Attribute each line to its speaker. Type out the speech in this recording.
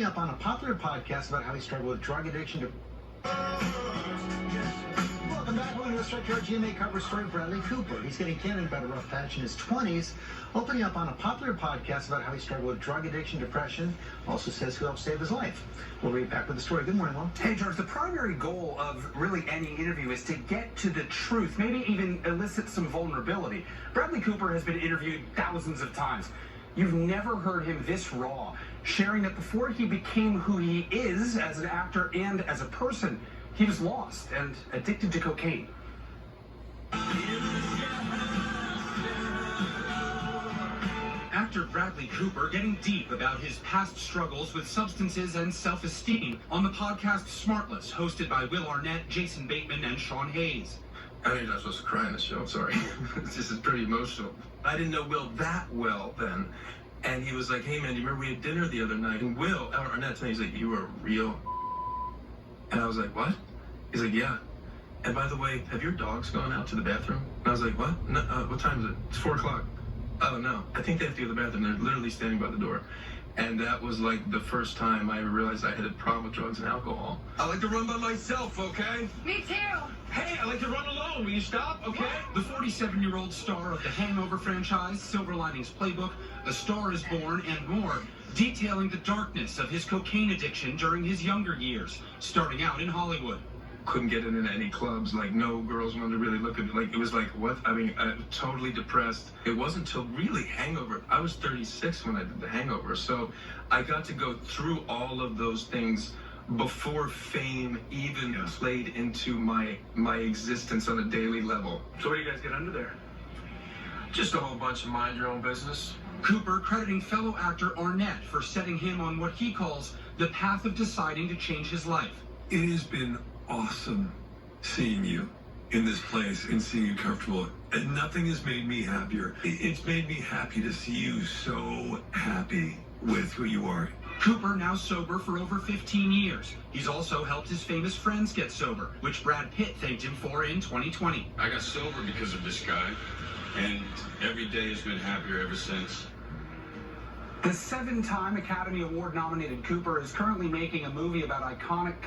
Speaker 1: up on a popular podcast about how he struggled with drug addiction. Welcome back. We're going to start our GMA cover story, Bradley Cooper. He's getting candid about a rough patch in his 20s, opening up on a popular podcast about how he struggled with drug addiction, depression, also says who helped save his life. We'll be back with the story. Good morning, Will.
Speaker 2: Hey, George, the primary goal of really any interview is to get to the truth, maybe even elicit some vulnerability. Bradley Cooper has been interviewed thousands of times. You've never heard him this raw, sharing that before he became who he is as an actor and as a person, he was lost and addicted to cocaine. Actor Bradley Cooper getting deep about his past struggles with substances and self-esteem on the podcast Smartless, hosted by Will Arnett, Jason Bateman, and Sean Hayes.
Speaker 3: I know you're not supposed to cry in the show, sorry. It's just pretty emotional. I didn't know Will that well then. And he was like, hey man, do you remember we had dinner the other night? And Will, Arnett, told me, he's like, you were real. And I was like, what? He's like, yeah. And by the way, have your dogs gone out to the bathroom? And I was like, what? No, what time is it? It's 4 o'clock. Oh no, I think they have to go to the bathroom. They're literally standing by the door. And that was like the first time I realized I had a problem with drugs and alcohol. I like to run by myself, okay?
Speaker 4: Me too.
Speaker 3: Hey, I like to run alone. Will you stop, okay?
Speaker 2: The 47-year-old star of the Hangover franchise, Silver Linings Playbook, A Star is Born, and more, detailing the darkness of his cocaine addiction during his younger years, starting out in Hollywood.
Speaker 3: Couldn't get into any clubs, like no girls wanted to really look at me. Like it was like, what? I mean, totally depressed. It wasn't until really Hangover. I was 36 when I did the Hangover. So I got to go through all of those things before fame even played into my existence on a daily level.
Speaker 2: So what do you guys get under there?
Speaker 3: Just a whole bunch of mind your own business.
Speaker 2: Cooper crediting fellow actor Arnett for setting him on what he calls the path of deciding to change his life.
Speaker 5: It has been awesome seeing you in this place and seeing you comfortable. And nothing has made me happier. It's made me happy to see you so happy with who you are.
Speaker 2: Cooper now sober for over 15 years. He's also helped his famous friends get sober, which Brad Pitt thanked him for in 2020.
Speaker 6: I got sober because of this guy, and every day has been happier ever since.
Speaker 2: The 7-time Academy Award nominated Cooper is currently making a movie about iconic